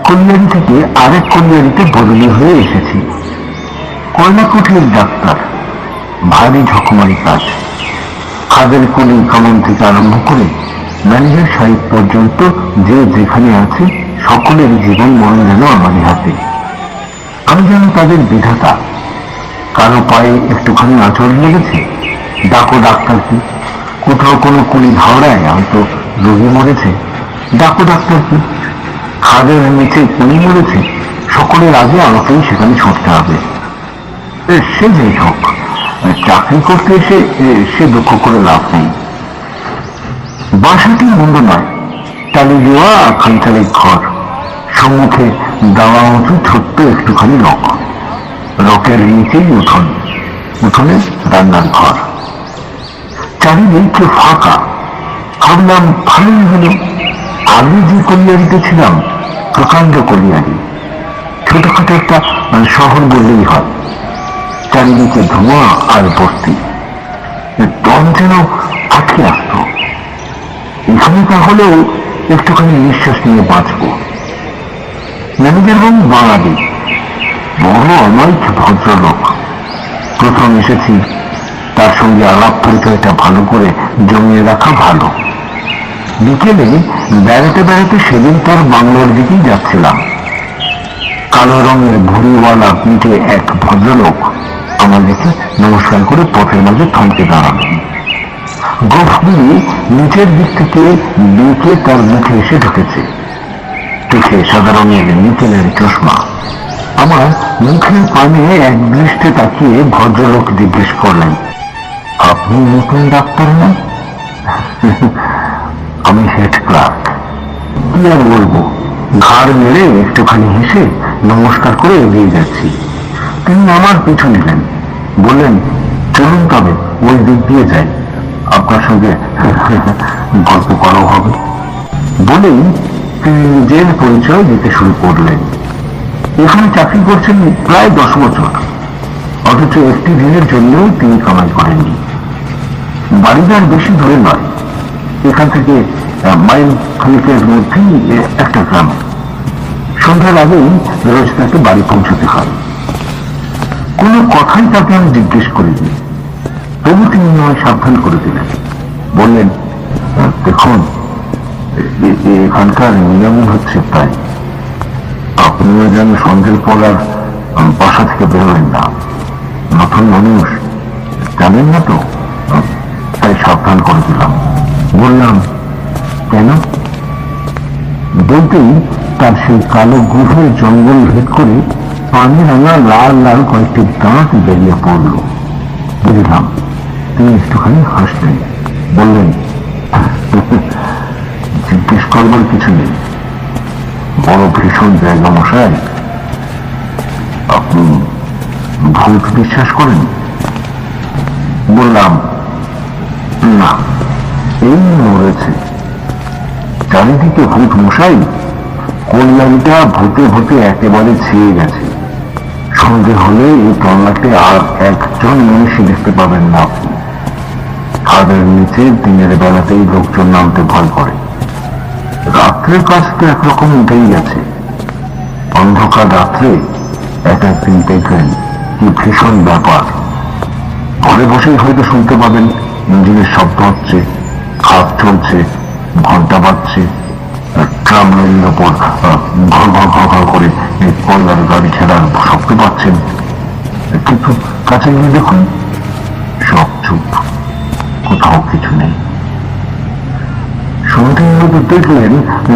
কল্যাণী থেকে আরেক কল্যাণীতে বদলি হয়ে এসেছি। কয়লাকুঠির ডাক্তার, ভারী ঝকমারি কাজ। খাদের কুলি কামন থেকে আরম্ভ করে ম্যানেজার সাহেব পর্যন্ত যে যেখানে আছে সকলের জীবন মরণ যেন আমারই হাতে। আমি যেন তাদের বিধাতা। কারো পায়ে একটুখানি আঁচড় লেগেছে, ডাকো ডাক্তারকে। কোথাও কোনো কুলি ধাওড়ায় হয়তো রোগী মরেছে, ডাকো ডাক্তারকে। খাদের নিচে কুলি মরেছে, সকলের আগে আমাকেই সেখানে ছুটতে হবে। সে যেই হোক, চাকরি করতে এসে সে দুঃখ করে লাভ নেই। বাসাটি মন্দ নয়, টালি দেওয়া খানচালের ঘর, সম্মুখে দেওয়া উঁচু ছোট্ট একটুখানি রক, রকের নিচেই উঠোন, উঠোনে রান্নার ঘর। চারিদিকে ফাঁকা। ভাবলাম ভালোই হলো, আমি যে কলিয়ারিতে ছিলাম প্রকাণ্ড কলিয়ারি, ছোটখাটো একটা শহর বললেই হয়। চারিদিকে ধোঁয়া আর বস্তি, দম যেন আটকে আসত। এখানে তাহলেও একটুখানি নিঃশ্বাস নিয়ে বাঁচব। ম্যানেজার বাবু বাঙালি, বড় অমায়িক ভদ্রলোক। প্রথম এসেছি, তার সঙ্গে আলাপ পরিচয়টা ভালো করে জমিয়ে রাখা ভালো। বিকেলে বেড়াতে বেড়াতে সেদিন তার বাংলোর দিকেই যাচ্ছিলাম। কালো রঙের ভুড়িওয়ালা পিঠে এক ভদ্রলোক আমার দেখে নমস্কার করে পথের মাঝে থমকে দাঁড়ালেন। গোফগুলি নিচের দিক থেকে বেঁকে তার মুখে এসে ঢুকেছে। চোখে সাদা রঙের নিকেলের চশমা। আমার মুখের পানে এক দৃষ্টে তাকিয়ে ভদ্রলোক জিজ্ঞেস করলেন, আপনি নতুন ডাক্তার না? আমি হেড ক্লার্ক। কি আর বলবো, ঘাড় মেরে একটুখানি হেসে নমস্কার করে এগিয়ে যাচ্ছি। তিনি আমার পিছু নিলেন, বললেন, চলুন তবে ওই দিক দিয়ে যাই, আপনার সঙ্গে গল্প করাও হবে। বলেই তিনি নিজের পরিচয় দিতে শুরু করলেন। এখানে চাকরি করছেন প্রায় 10 বছর, অথচ একটি দিনের জন্য তিনি কামাই করেননি। বাড়িদার বেশি দূরে নয়, এখান থেকে মাইল খানিকের মধ্যেই একটা গ্রাম। সন্ধ্যার আগেই রোজ তাকে বাড়ি পৌঁছতে হয়। কোনো কথাই তাকে আমি জিজ্ঞেস করিনি, তবু তিনি আমায় সাবধান করে দিলেন। বললেন, দেখুন, এখানকার নিয়মই হচ্ছে তাই, আপনিও যেন সন্ধ্যের পর আর বাসা থেকে বেরোলেন না। নতুন মানুষ, জানেন না তো, তাই সাবধান করে দিলাম। বললাম, কেন? বলতেই তার সেই কালো গুহের জঙ্গল ভেদ করে পানি রাঙা লাল লাল কয়েকটি দাঁত বেরিয়ে পড়ল। বুঝলাম। তিনি একটুখানি হাসলেন, বললেন, জিজ্ঞেস করবার কিছু নেই, বড় ভীষণ জায়গা মশাই। আপনি ভূত বিশ্বাস করেন? বললাম, না, এই মরেছে। চারিদিকে ভূত মশাই, কল্যাণীটা ভূতে ভূতে একেবারে ছেয়ে গেছে। সন্ধে হলে এই তল্লাটে আর একজন মনীষী দেখতে পাবেন না আপনি। ছাদের নিচে দিনের বেলাতেই লোকজন নামতে ভয় করে। রাত্রের কাজ তো একরকম উঠেই গেছে। অন্ধকার রাত্রে এক একদিন দেখবেন কি ভীষণ ব্যাপার। ঘরে বসেই হয়তো শুনতে পাবেন ইঞ্জিনের শব্দ হচ্ছে, খাপ চলছে, ঘন্টা বাজছে, ট্রাম লাইনের ওপর ঘর ঘর ঘর ঘর করে কয়লার গাড়ি ছেড়ার শব্দ পাচ্ছেন। কিন্তু কাছে গিয়ে দেখুন, সব চুপ, কোথাও কিছু নেই। সন্ধ্যের মধ্যে দেখলেন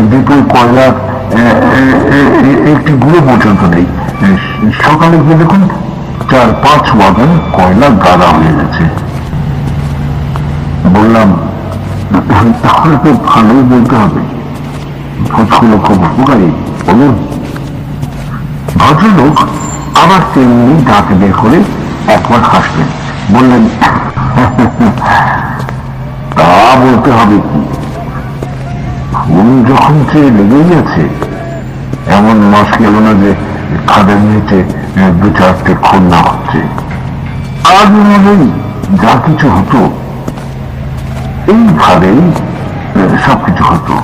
দ্বীপের কয়লার একটি গুঁড়ো পর্যন্ত নেই। সকালে গিয়ে দেখুন 4-5 ওয়াগন কয়লা গাদা হয়ে গেছে। বললাম, তাহলে তো ভালোই বলতে হবে, ভূতগুলো খুব উপকারী, বলুন। ভদ্রলোক আবার তেমনি দাঁত বের করে একবার হাসলেন, বললেন, তা বলতে হবে কি, খুন যখন চেয়ে লেগেই আছে, এমন মাস গেল না যে খাদের নিচে দু চারটে খুন না হচ্ছে। আজ মনেই যা কিছু হতো এইভাবেই সবকিছু হতো।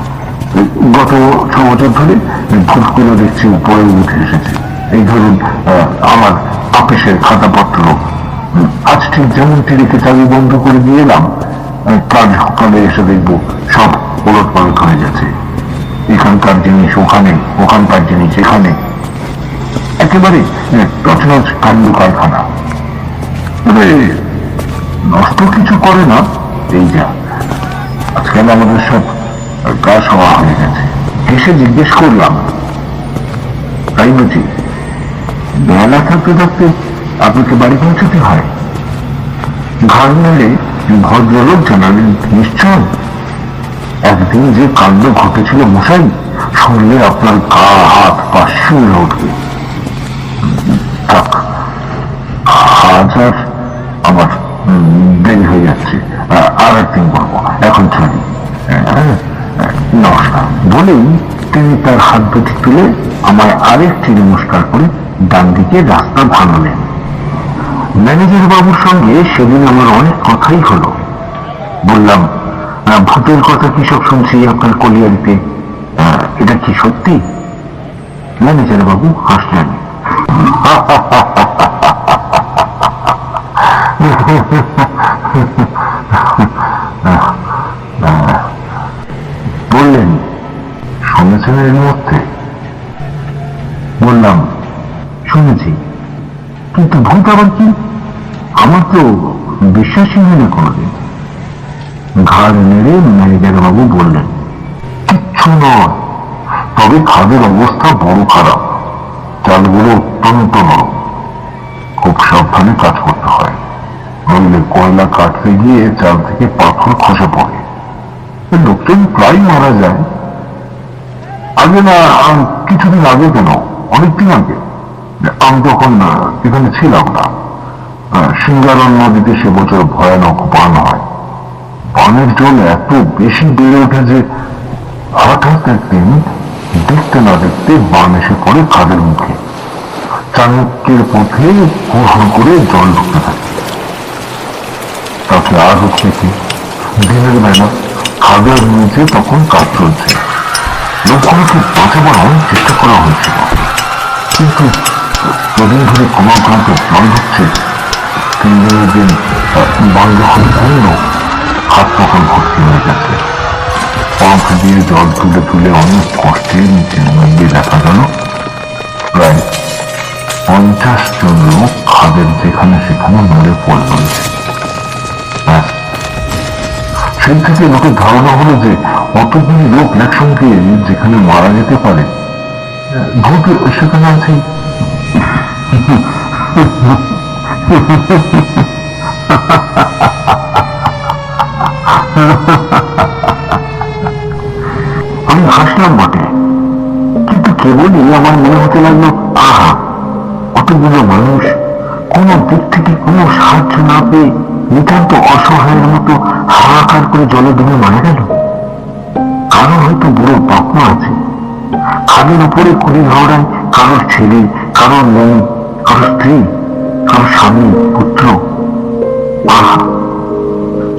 গত 6 বছর ধরে ভূতগুলো দেখছি উপরে উঠে এসেছে। এই ধরুন আমার অফিসের খাতাপত্র আজ ঠিক যেমনটি রেখে চাবি বন্ধ করে দিয়ে এলাম, কাজ সকালে এসে দেখবো সব ওলট পালট হয়ে গেছে। এখানকার জিনিস ওখানে, ওখানকার জিনিস এখানে, একেবারে তছনছ কাণ্ড কারখানা। নষ্ট কিছু করে না, এই যা আজকাল আমাদের সব কাজ হওয়া হয়ে গেছে। এসে জিজ্ঞেস করলাম, তাই বুঝি বেলা থাকতে থাকতে আপনাকে বাড়ি পৌঁছতে হয়? ঘাড় নেড়ে ভদ্রলোক জানালেন, নিশ্চয়। একদিন যে কাণ্ড ঘটেছিল মশাই, শুনলে আপনার গা হাত পা শিউরে উঠবে। থাক, আজ আর আমার দেরি হয়ে যাচ্ছে, আর একদিন বলবো, এখন চলি, নমস্কার। বলেই তিনি তার হাত দুটি তুলে আমার আরেকটি নমস্কার করে ডান দিকে রাস্তা ভাঙলেন। ম্যানেজার বাবুর সঙ্গে সেদিন আমার অনেক কথাই হলো। বললাম, ভূতের কথা কি সব শুনছি আপনার কলিয়ারিতে, এটা কি সত্যি? ম্যানেজার বাবু হাসলেন, বললেন, শুনেছেন এর মধ্যে? বললাম, শুনেছি, কিন্তু ভূত আবার কি? আমার তো বিশ্বাসই হয় না কোনোদিন। ঘাড় নেড়ে ম্যানেজার বাবু বললেন, কিচ্ছু নয়, তবে খাদের অবস্থা বড় খারাপ, চালগুলো অত্যন্ত নরম, খুব সাবধানে কাজ করতে হয়, নইলে কয়লা কাটতে গিয়ে চাল থেকে পাথর খসে পড়ে, লোকজন প্রায় মারা যায়। আগে না, কিছুদিন আগে কেন, অনেকদিন আগে, আমি তখন এখানে ছিলাম না। সিঙ্গারন নদীতে সে বছর ভয়ানক বান হয়। বানের জল এত বেশি বেড়ে ওঠে যে হঠাৎ একদিন দেখতে না দেখতে বান এসে পড়ে খাদের মুখে। চাণক্যের পথে হুড় করে জল ঢুকতে থাকে। তাকে আর হচ্ছে কি, দিনের বেলা খাদের নিচে তখন কাজ চলছে। লোকগুলোকে বাঁচাবার অনেক চেষ্টা করা হয়েছিল, কিন্তু কদিন ধরে ক্রমাগত জল ঢুকছে। 3 দিনের দিন বান যখন পূর্ণ, হাত তখন ভর্তি হয়ে গেছে। পাম্প দিয়ে জল তুলে তুলে অনেক কষ্টে নিচে নামিয়ে দেখা গেল প্রায় 50 জন লোক খাদের যেখানে সেখানে মরে পড়ে রয়েছে। সেই থেকে লোকের ধারণা হলো যে অতগুলি লোক একসঙ্গে যেখানে মারা যেতে পারে, ভূত সেখানে আছে। আমি হাসলাম বটে, কিন্তু কেবলই আমার মনে হতে লাগলো, আহা, অতগুলো মানুষ কোনো দিক থেকে কোনো সাহায্য না পেয়ে নিতান্ত অসহায়ের মতো হাহাকার করে জলে ডুবে মারা গেল। কারো হয়তো বুড়ো বাপমা আছে, খাদের উপরে কুড়ি হাওড়ায় কারোর ছেলে, কারোর মেয়ে, কারো স্ত্রী, কারো স্বামী, পুত্র। আহা,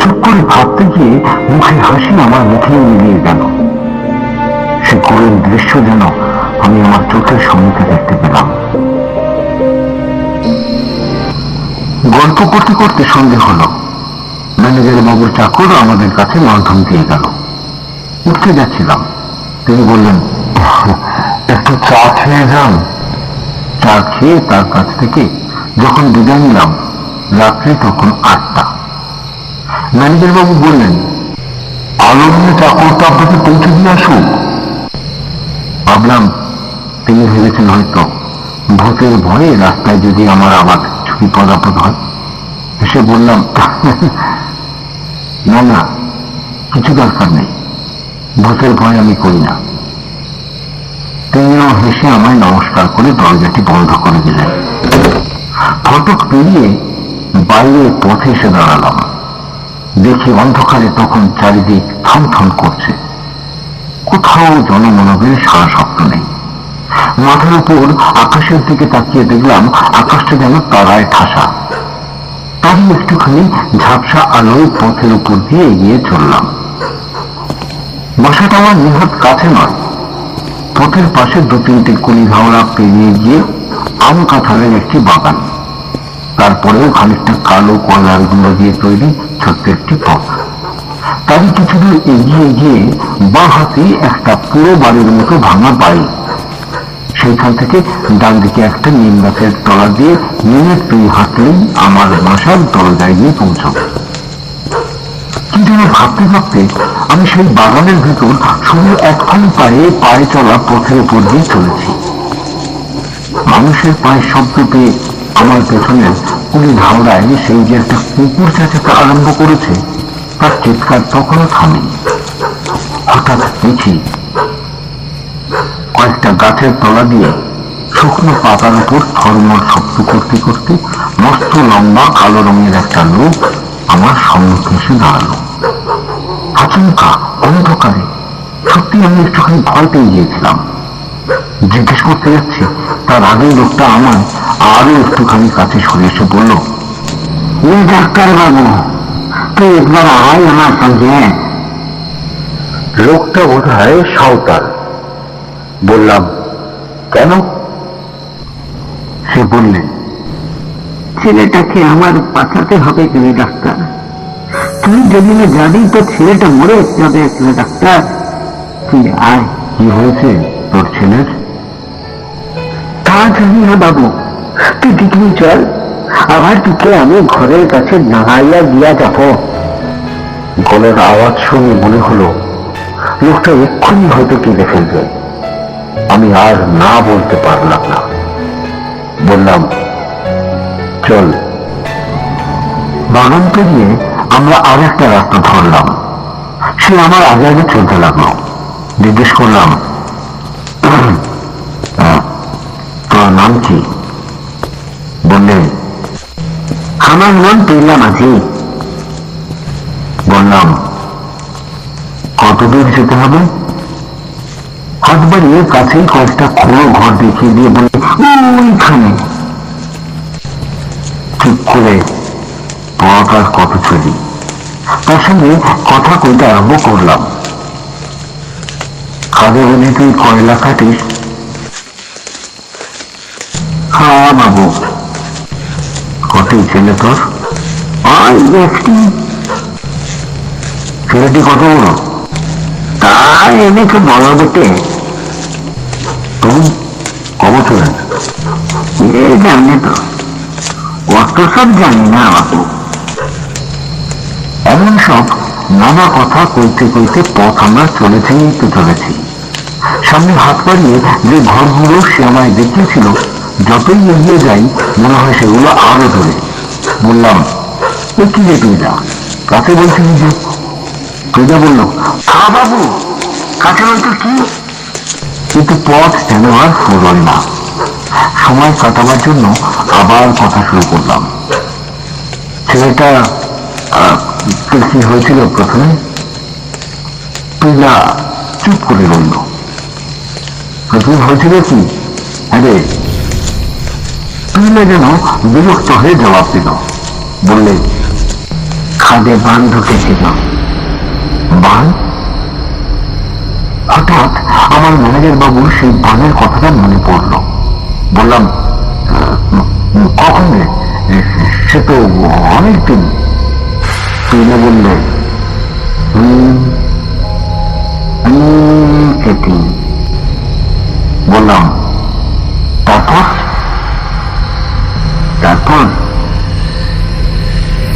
চুপ করে ভাবতে গিয়ে মুখে হাসি আমার মুখে মিলিয়ে গেল। সে করুণ দৃশ্য যেন আমি আমার চোখের সম্মুখে দেখতে পেলাম। গল্প করতে করতে সন্ধে হলো। ম্যানেজার বাবুর চাকর আমাদের কাছে লণ্ঠন দিয়ে গেল। উঠতে যাচ্ছিলাম, তিনি বললেন, একটু চা খেয়ে যান। চা খেয়ে তার কাছ থেকে যখন বিদায় নিলাম, রাত্রি তখন 8টা। ম্যানেজার বাবু বললেন, আলো নিয়ে চাকরটা আপনাকে পৌঁছে দিয়ে আসুক। ভাবলাম তিনি ভেবেছেন হয়তো ভূতের ভয়ে রাস্তায় যদি আমার আবার কিছু বিপদ আপদ হয়। এসে বললাম, না না, কিছু দরকার নেই, ভূতের ভয় আমি করি না। তিনিও হেসে এসে আমায় নমস্কার করে দরজাটি বন্ধ করে দিলেন। ফটক পেরিয়ে বাইরে পথে এসে দাঁড়ালাম। দেখি অন্ধকারে তখন চারিদিক থমথম করছে, কোথাও জনমনোবের সারা শব্দ নেই। মাথার উপর আকাশের দিকে তাকিয়ে দেখলাম আকাশটা যেন তারায় ঠাসা। তারই একটুখানি ঝাপসা আলোয় পথের উপর দিয়ে এগিয়ে চললাম। বাসাটা আমার নিহাত কাছে নয়, পথের পাশে দু তিনটে কুলি ঘাওড়া পেরিয়ে গিয়ে আম কাঁঠালের একটি বাগান, তারপরেও খানিকটা কালো কয়লার গুঁড়ো দিয়ে তৈরি ছোট্ট একটি পথ। তারই কিছু দূর এগিয়ে গিয়ে বাঁ হাতে একটা পুরো বাড়ির মতো ভাঙা বাড়ি। সেইখান থেকে ডান দিকে একটা নিম গাছের তলা দিয়ে নিমের তুই হাঁটলেই আমার বাসার দরজায় গিয়ে পৌঁছব। কিন্তু আমি ভাবতে ভাবতে আমি সেই বাগানের ভিতর শুধু একখানি পায়ে পায়ে চলা পথের উপর দিয়ে চলেছি। মানুষের পায়ের শব্দ পেয়ে আমার পেছনের কুলি ঘাওড়ায় সেই যে একটা কুকুর চেঁচাতে আরম্ভ করেছে তার চিৎকার তখনও থামেনি। হঠাৎ দেখি কয়েকটা গাছের তলা দিয়ে শুকনো পাতার উপর থরমর শব্দ করতে করতে মস্ত লম্বা কালো রঙের একটা লোক আমার সম্মুখে এসে দাঁড়ালো। আচমকা অন্ধকারে সত্যি আমি একটুখানি ভয় পেয়ে গিয়েছিলাম। জিজ্ঞেস করতে যাচ্ছি তার আগেই লোকটা আমায় আরো একটুখানি কাছে সরে এসে বলল, ডাক্তার বাবু, তুই একবার আয় আমার সঙ্গে। লোকটা বোধ হয় সাঁওতাল। বললাম, কেন? সে বললেন, ছেলেটাকে আমার বাঁচাতে হবে তুমি ডাক্তার। তুই যদি না জানি তো ছেলেটা মরে যাবে ডাক্তার, তুই আয়। কি হয়েছে তোর ছেলের? তা জানি না বাবু, তুই দিকনি চল, আবার তোকে আমি ঘরের কাছে নাড়াইয়া দিয়া যাব। গলার আওয়াজ শুনে মনে হলো লোকটা এক্ষুনি হয়তো কেঁদে ফেলবে। আমি আর না বলতে পারলাম না। বললাম, চল। বাগান পেরিয়ে আমরা আর একটা রাস্তা ধরলাম। সে আমার আগে আগে চলতে লাগলো। জিজ্ঞেস করলাম, তোর নাম কি? বললে, আমার নাম পেলা মাঝি। বললাম, কত দূর যেতে হবে? হাত বাড়িয়ে কাছেই কয়েকটা খোলো ঘর দেখিয়ে দিয়ে বলে, ওইখানে। চুপ করে পড়াটার কত চলি, তার সঙ্গে কথা কইতে আরম্ভ করলাম। কাজে বলি, তুই কয়লা কাটিস? হ্যাঁ বাবু। কতই ছেলে তোর? ছেলেটি কত বড়? তা এনেকে বড় বটে। তুমি কবছরের? জানি তো, অত সব জানি না বাবু। এমন সব নানা কথা কইতে কইতে পথ আমরা চলেছি। সামনে হাত বাড়িয়ে যে ঘরগুলো সে আমায় দেখিয়েছিল, যতই এগিয়ে যাই মনে হয় সেগুলো আরো ধরে। বললাম, এ কি রে তুইদা, কাছে বলছিলি যে? তুইদা বলল, হ্যাঁ বাবু, কাছে বলতো কি? কিন্তু পথ যেন আর ফুরোয় না। সময় কাটাবার জন্য আবার কথা শুরু করলাম। ছেলেটা কি হয়েছিল প্রথমে? তুইলা চুপ করে রইল। প্রথমে হয়েছিল কি? আরে তুইলা যেন বিরক্ত হয়ে জবাব দিল। বললে, খাদে বান ঢুকেছিল। বান? হঠাৎ আমার ম্যানেজার বাবুর সেই বানের কথাটা মনে পড়ল। বললাম, কখন রে? সে তো অনেকদিন। তুইলা বললে, সেদিন। বললাম, তারপর?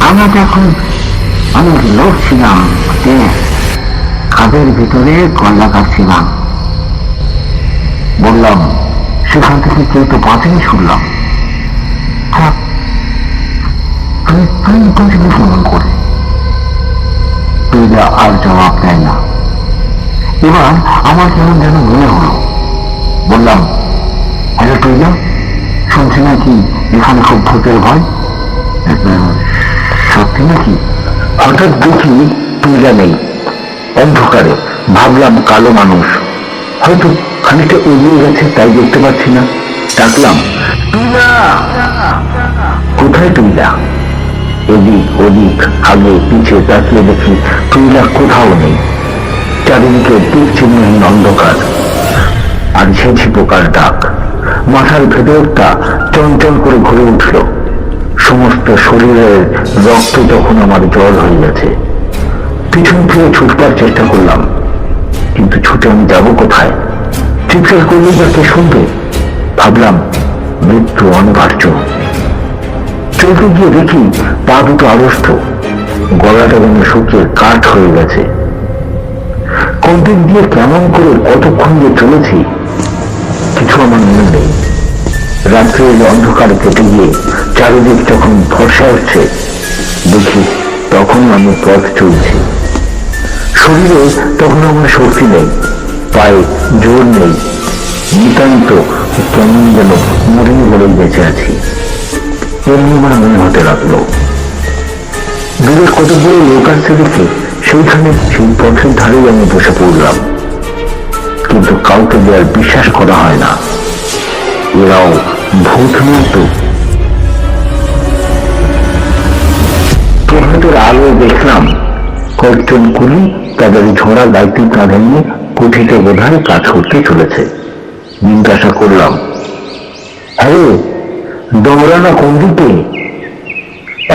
আমরা যখন অনেক লোক ছিলাম, খাদের ভিতরে কয়লা কাটছিলাম। বললাম, সেখান থেকে কেউ তো বাঁচেনি শুনলাম। তুমি বুঝলি কেমন করে? তুইরা আর জবাব দেয় না। এবার আমার কেমন যেন মনে হলো। বললাম, এখানে খুব ভূতের ভয়। সত্যি নাকি? হঠাৎ দেখি তুইলা নেই, অন্ধকারে। ভাবলাম কালো মানুষ, হয়তো খানিকটা এগিয়ে গেছে, তাই দেখতে পাচ্ছি না। ডাকলাম, তুইলা! কোথায় তুইলা? এদিক ওদিক আগে পিছিয়ে তাকিয়ে দেখি তুইলা কোথাও নেই। চারিদিকে দিক চিহ্নহীন অন্ধকার আর ঝেঁঝি পোকার ডাক। মাথার ভেতরটা চঞ্চল করে ঘুরে উঠল। সমস্ত শরীরের রক্ত তখন আমার জল হয়ে গেছে। পিছন ফিরে ছুটবার চেষ্টা করলাম, কিন্তু ছুটে আমি যাবো কোথায়? চিৎকার করলে বা কে শুনবে? ভাবলাম মৃত্যু অনিবার্য। চলতে গিয়ে দেখি পা দুটো আড়ষ্ট, গলাটা যেন শুকিয়ে কাঠ হয়ে গেছে। কোনদিক দিয়ে কেমন করে কতক্ষণ যে চলেছি কিছু আমার মনে নেই। রাত্রের অন্ধকার কেটে গিয়ে চারিদিক যখন ভরসা হচ্ছে, দেখি তখন আমি পথ চলছি। শরীরে তখন আমার শক্তি নেই, পায়ে জোর নেই, নিতান্ত কেমন যেন মরিনি বলেই বেঁচে আছি, এমনি আমার মনে হতে লাগলো। দূরে কতগুলো লোক আসছে দেখে সেইখানে সেই পথের ধারেই আমি বসে পড়লাম। কিন্তু কাউকে যে আর বিশ্বাস করা হয় না, এরাও ভূত নয় তো। প্রভাতের আলো দেখলাম কয়েকজন কুলি তাদের ঝোড়া গাইতে কাঁধে নিয়ে কুঠিতে বোধহয় কাজ করতে চলেছে। জিজ্ঞাসা করলাম, হ্যাঁ দৌড়ানো কোন দিকে?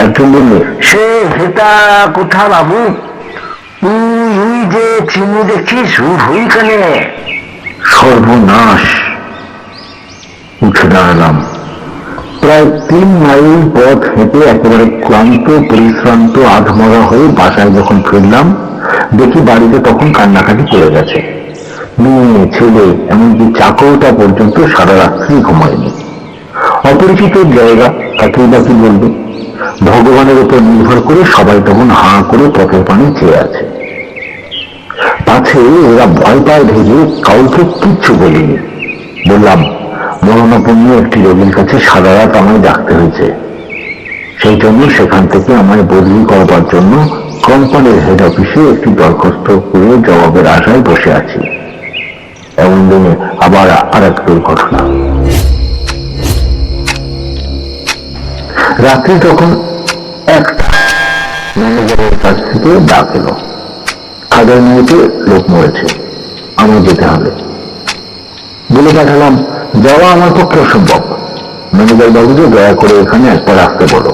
একজন বললে, সে হেতা কোথা বাবু, তুই যে চিনি দেখছিস ওইখানে। সর্বনাশ! উঠে দাঁড়ালাম। প্রায় 3 মাইল পথ হেঁটে একেবারে ক্লান্ত পরিশ্রান্ত আধমরা হয়ে বাসায় যখন ফিরলাম, দেখি বাড়িতে তখন কান্নাকাটি করে গেছে। মেয়ে ছেলে এমনকি চাকরটা পর্যন্ত সারা রাত্রি ঘুমায়নি। অপরিচিত জায়গা, তাকেই বা কি বলবে? ভগবানের উপর নির্ভর করে সবাই তখন হাঁ করে পথের পানে চেয়ে আছে। পাছে ওরা ভয় পায় ভেবে কাউকে কিচ্ছু বলিনি। বললাম, মরণাপন্ন একটি রোগীর কাছে সারা রাত আমায় ডাকতে হয়েছে, সেই জন্য সেখান থেকে আমায় বদলি করবার জন্য কোম্পানির হেড অফিসে একটি দরখাস্ত করে জবাবের আশায় বসে আছি। এমন দিনে আবার আর এক দুর্ঘটনা। রাত্রি তখন একটা ম্যানেজারের কাছ থেকে ডাক এলো, খাদার নিয়েতে লোক মরেছে, আমার যেতে হবে। বলে পাঠালাম, যাওয়া আমার পক্ষে অসম্ভব। ম্যানেজার বাবুকে দয়া করে এখানে একবার আসতে বলো।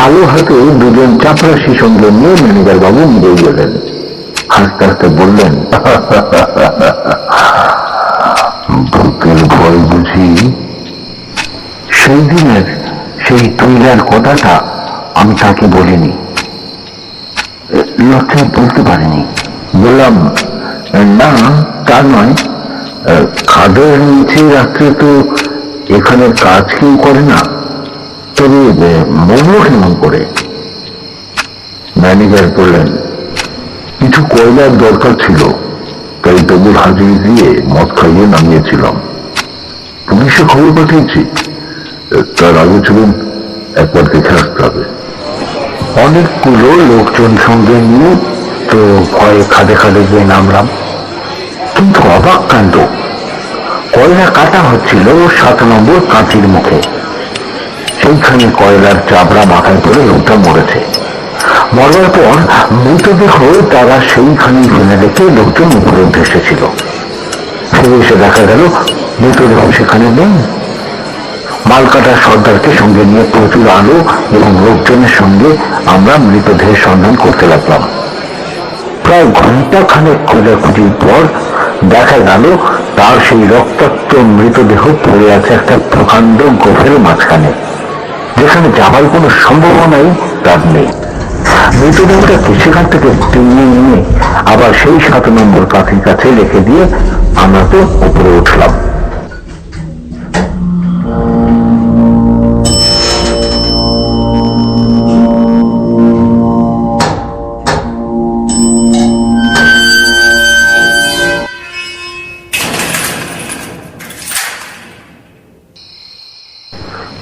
আলো হাতে দুজন চাপরাশি সঙ্গে নিয়ে ম্যানেজার বাবু বেরিয়ে গেলেন। হাসতে হাসতে বললেন, ভূতের ভয় বুঝি? সেই দিনের সেই তুইলার কথাটা আমি তাকে বলিনি, লজ্জায় বলতে পারিনি। বললাম, না তা নয়, খাদের নিচে রাত্রে তো এখানে কাজ কেউ করে না, তবে মরল কেমন করে? ম্যানেজার বললেন, কিছু কয়লার দরকার ছিল, তাই তবুর হাজির দিয়ে মদ খাইয়ে নামিয়েছিলাম। পুলিশে খবর পাঠিয়েছি, তার আগে ছিলেন একবার দেখে আসতে হবে। অনেকগুলো লোকজন সঙ্গে নিয়ে তো ভয়ে খাদে খাদে গিয়ে নামলাম। কিন্তু অবাক কাণ্ড, কয়লা কাটা হচ্ছিল 7 নম্বর কাঁচির মুখে। সেইখানে কয়লার চাবড়া মাথায় করে লোকটা মরেছে। মরার পর মৃতদেহ তারা সেইখানে ফেলে রেখে লোকজন উপরে উঠে এসেছিল। ফিরে এসে দেখা গেল মৃতদেহ সেখানে নেই। মালকাটার সর্দারকে সঙ্গে নিয়ে প্রচুর আলো এবং লোকজনের সঙ্গে আমরা মৃতদেহের সন্ধান করতে লাগলাম। প্রায় ঘন্টা খানেক খোঁজাখুঁজির পর দেখা গেল তার সেই রক্তাক্ত মৃতদেহ পড়ে আছে একটা প্রকাণ্ড গোফের মাঝখানে, যেখানে যাবার কোনো সম্ভাবনাই তার নেই। মৃতদেহটাকে সেখান থেকে টেনে নিয়ে আবার সেই 7 নম্বর কাঠির কাছে রেখে দিয়ে আমরা তো উপরে উঠলাম।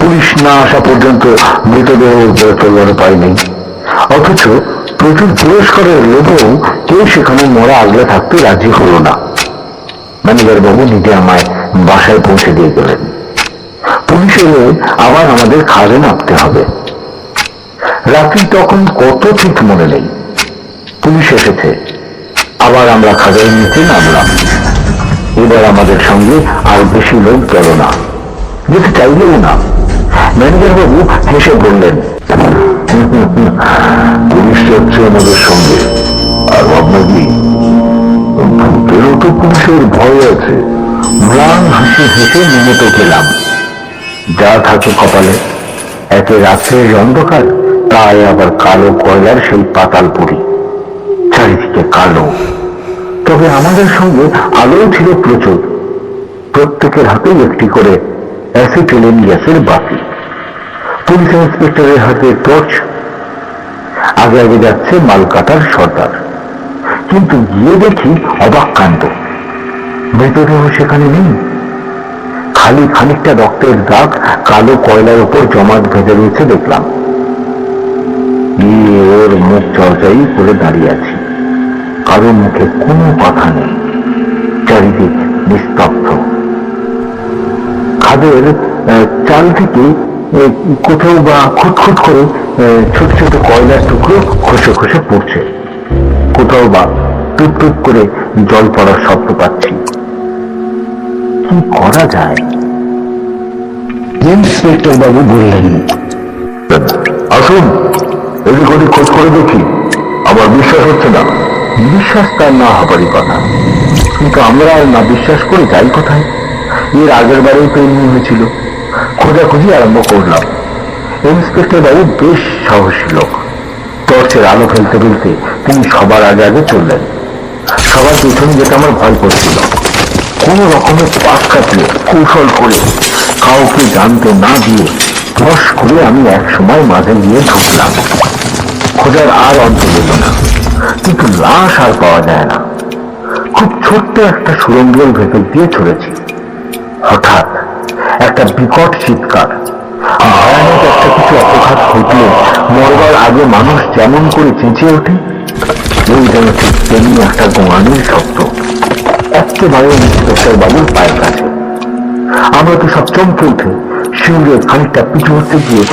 পুলিশ না আসা পর্যন্ত মৃতদেহ তোলার উপায় নেই। অথচ প্রচুর পুরস্কারের লোভেও কেউ সেখানে মরা আগলে থাকতে রাজি হলো না। ম্যানেজার বাবু নিজে আমায় বাসায় পৌঁছে দিয়ে গেলেন। পুলিশ এলে আবার আমাদের খালে নামতে হবে। রাত্রি তখন কত ঠিক মনে নেই। পুলিশ এসেছে, আবার আমরা খাদের নিচে নামলাম। এবার আমাদের সঙ্গে আর বেশি লোক গেল না, যেতে চাইলেও না। ম্যানেজার বাবু হেসে বললেন, পুলিশ যাচ্ছে আমাদের সঙ্গে, আর ভাবনা কি, ভূতেরও তো পুলিশের ভয় আছে। ম্লান হাসি হেসে নেমে তো গেলাম। যা থাকে কপালে, একে রাত্রের অন্ধকার, তাই আবার কালো কয়লার সেই পাতালপুরি, চারিদিকে কালো। তবে আমাদের সঙ্গে আলোও ছিল প্রচুর। প্রত্যেকের হাতে একটি করে অ্যাসিটিলিন গ্যাসের বাতি। পুলিশ ইন্সপেক্টরের হাতে টর্চ। আগে আগে যাচ্ছে মালকাটার সর্দার। কিন্তু গিয়ে দেখি অবাক কাণ্ড, মৃতদেহ সেখানে নেই। খালি খানিকটা রক্তের দাগ কালো কয়লার উপর জমাট বেঁধে রয়েছে দেখলাম। গিয়ে ওর মুখ চর্চাই করে দাঁড়িয়ে আছি। কারো মুখে কোনো কথা নেই, চারিদিক নিস্তব্ধ। খাদের চাল থেকে কোথাও বা খুঁতখুত করে ছোট ছোট কয়লার টুকরো খসে খসে পড়ছে। কোথাও বা টুপ টুপ করে জল পড়ার শব্দ পাচ্ছি। কি করা যায়? ইন্সপেক্টর বাবু বললেন, আসুন এদিক ওদিক খোঁজ করে দেখি। আমার বিশ্বাস হচ্ছে না। বিশ্বাস তার না হবারই কথা, কিন্তু আমরা আর না বিশ্বাস করে যাই কোথায়? এর আগের বারেও তো এমনি হয়েছিল। খোঁজাখুঁজি আরম্ভ করলাম। ইন্সপেক্টর বাবু বেশ সাহসী লোক। টর্চের আলো ফেলতে ফেলতে তিনি সবার আগে আগে চললেন। সবার পিছনে যেতে আমার ভয় করছিল। কোন রকমের পাশ কাটলে কৌশল করে কাউকে জানতে না দিয়ে ফস করে আমি এক সময় মাঝে গিয়ে ঢুকলাম। খোঁজার আর অন্ত রইল না, কিন্তু লাশ আর পাওয়া যায় না। খুব ছোট্ট একটা সুরঙ্গের ভেতর দিয়ে চলেছি। হঠাৎ একটা বিকট চিৎকার। ভয়ানক একটা কিছু অপঘাত ঘটলে মরবার আগে মানুষ যেমন করে চেঁচিয়ে ওঠে, ওই যেন ঠিক তেমনি একটা গোঙানির শব্দ, একেবারে ইন্সপেক্টর বাবুর পায়ের কাছে। আমরা তো সব চমকে উঠে শিউরে খানিকটা পিছু হতে গিয়ে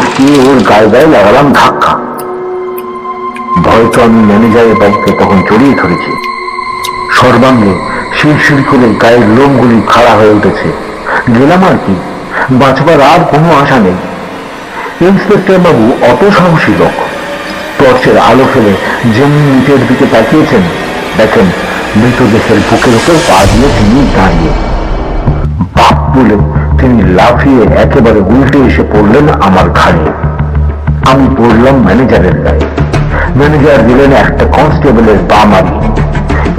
ওর গায়ে গায়ে লাগালাম ধাক্কা। ভয়তো আমি ম্যানেজারের বাবুকে তখন জড়িয়ে ধরেছি। সর্বাঙ্গে শিরশির করে গায়ের লোমগুলি খাড়া হয়ে উঠেছে। গেলাম আর কি, বাঁচবার আর কোনো আশা নেই। ইন্সপেক্টর বাবু অত সাহসী লোক। টর্চের আলো ফেলে যেমনি নিচের দিকে তাকিয়েছেন, দেখেন মৃতদেহের বুকের উপর পা দিয়ে তিনি দাঁড়িয়ে। বাপ বলে তিনি লাফিয়ে একেবারে উল্টে এসে পড়লেন আমার ঘাড়ে। আমি পড়লাম ম্যানেজারের গায়ে। ম্যানেজার দিলেন একটা কনস্টেবলের পা মারি।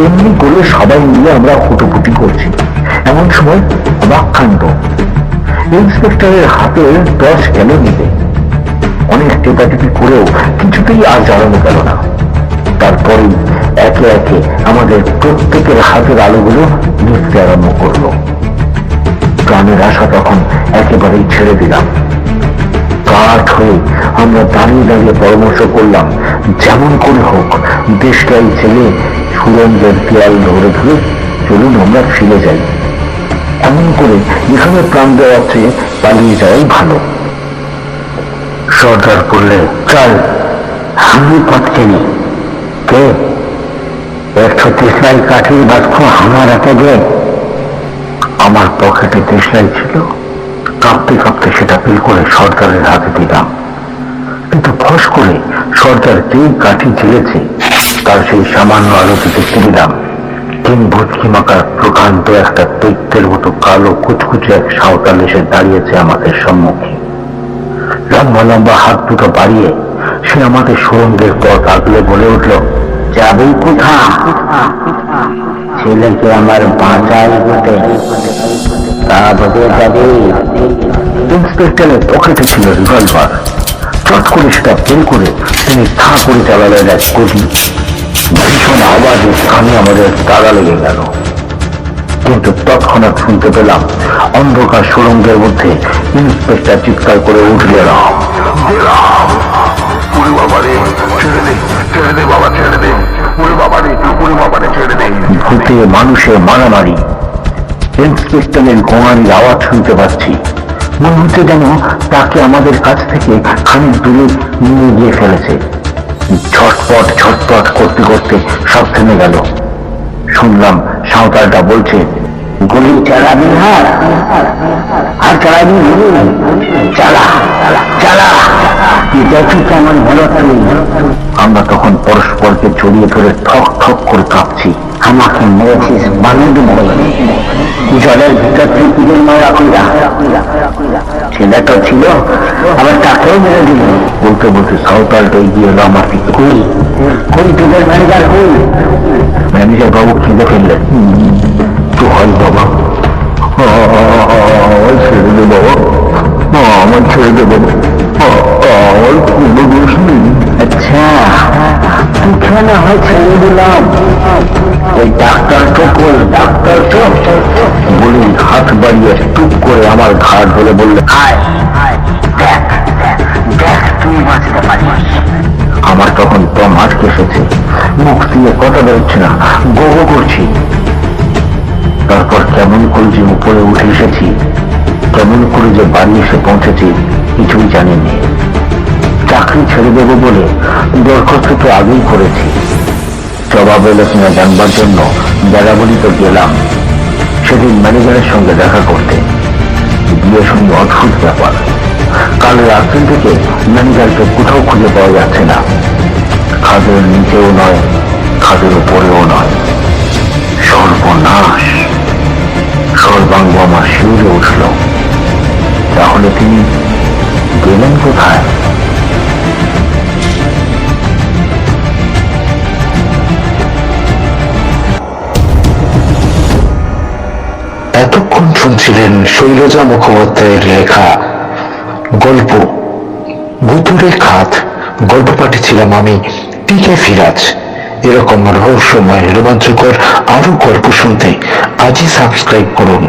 এমনি করে সবাই মিলে আমরা হুটোপুটি করছি। এমন সময় অবাক কাণ্ড, ইন্সপেক্টরের হাতে টর্চ গেল নিতে। অনেক টেপাটেপি করেও কিছুতেই আর জ্বালানো গেল না। তারপরেই একে একে আমাদের প্রত্যেকের হাতের আলোগুলো নিভতে আরম্ভ করলো। প্রাণের আশা তখন একেবারেই ছেড়ে দিলাম। কাঠ হয়ে আমরা দাঁড়িয়ে দাঁড়িয়ে পরামর্শ করলাম, যেমন করে হোক দেশটাই ছেলে সুরঙ্গের দেয়াল ধরে ধরে চলুন আমরা ফিরে যাই। এমন করে যেখানে প্রাণ দেওয়ার চেয়ে পালিয়ে যাওয়াই ভালো। সর্দার বললে, চল আমি পথ চিনি। কে? 130 কাঠির বাক্স আমার হাতে দে। আমার পকেটে দেশলাই ছিল। কাঁপতে কাঁপতে সেটা বের করে সর্দারের হাতে দিলাম। কিন্তু ফস করে সর্দার যেই কাঠি ঝেলেছে তার সেই সামান্য আলোতে দেখতে দিলাম কিংভূতকিমাকার প্রকান্ত একটা দৈত্যের মতো কালো কুচকুচে এক সাঁওতাল এসে দাঁড়িয়েছে আমাদের সম্মুখে। লম্বা লম্বা হাত দুটো বাড়িয়ে সে আমাদের সুরঙ্গের পথ আগলে বলে উঠল, যাবি কোথা? ছেলেকে আমার বাঁচাই বটে, তা বলে যাবি? ইন্সপেক্টরের পকেটে ছিল রিভলভার। চট করে সেটা বের করে তিনি থা করে চালালেন এক গুলি। ভীষণ আওয়াজে কানে আমাদের তাড়া লেগে গেল। কিন্তু তৎক্ষণাৎ শুনতে পেলাম অন্ধকার সুড়ঙ্গের মধ্যে ইন্সপেক্টর চিৎকার করে উঠলেন, ভূতে মানুষের মারামারি। ইন্সপেক্টরের গোঙানির আওয়াজ শুনতে পাচ্ছি। মনে হচ্ছে যেন তাকে আমাদের কাছ থেকে খানিক দূরে নিয়ে গিয়ে ফেলেছে। ঝটপট ঝটপট করতে করতে সব থেমে গেল। শুনলাম সাঁওতালটা বলছে, গুলি চালাবি না, আর চালাবি, চালা চালা, আমার ভালো। আমরা তখন পরস্পরকে জড়িয়ে ধরে ঠক ঠক করে কাঁপছি। আমাকে মেরেছিস বালুদ বলে, জলের ভিতর থেকে মারা কইরা, ছেলেটা ছিল আবার তাকেও মেরে দিল। বলতে বলতে সাঁওতালটা এগিয়ে এলো আমার দিকে। কই কই তোদের ম্যানেজার, কই? ম্যানেজার বাবু খেলে ফেললেন। তো হয় বাবা, ছেড়ে দে বাবা, আমার ছেড়ে দে বাবা, আমার কোনো দোষ নেই। আচ্ছা, তোকে না হয় ছেড়ে দিলাম, ওই ডাক্তারটা কই? ডাক্তার বলে হাত বাড়িয়ে টুক করে আমার ঘাট ধরে বললে, আয় দেখ দেখ তুই বাঁচতে পারিস। আমার তখন দম আটকে এসেছে, মুখ দিয়ে কথা বেরোচ্ছে না, গো গো করছি। তারপর কেমন করে যে উপরে উঠে এসেছি, কেমন করে যে বাড়ি এসে পৌঁছেছি কিছুই জানিনি। চাকরি ছেড়ে দেবো বলে দরখাস্ত তো আগেই করেছি, জবাব এলো কিনা জানবার জন্য বেড়াবলি তো গেলাম সেদিন ম্যানেজারের সঙ্গে দেখা করতে। গিয়ে শুনি অদ্ভুত ব্যাপার, কাল রাত্রি থেকে ম্যানেজারকে কোথাও খুঁজে পাওয়া যাচ্ছে না। খাদের নিচেও নয়, খাদের উপরেও নয়। সর্বনাশ! সর্বাঙ্গ আমার শিউরে উঠল। তাহলে তিনি গেলেন কোথায়? এতক্ষণ শুনছিলেন শৈলজা মুখোপাধ্যায়ের লেখা গল্প ভুতুড়ে খাত। গল্প পাঠিয়েছিলাম আমি টিকে ফিরাজ। এরকম রহস্যময় রোমাঞ্চকর আরো গল্প শুনতে আজই সাবস্ক্রাইব করুন।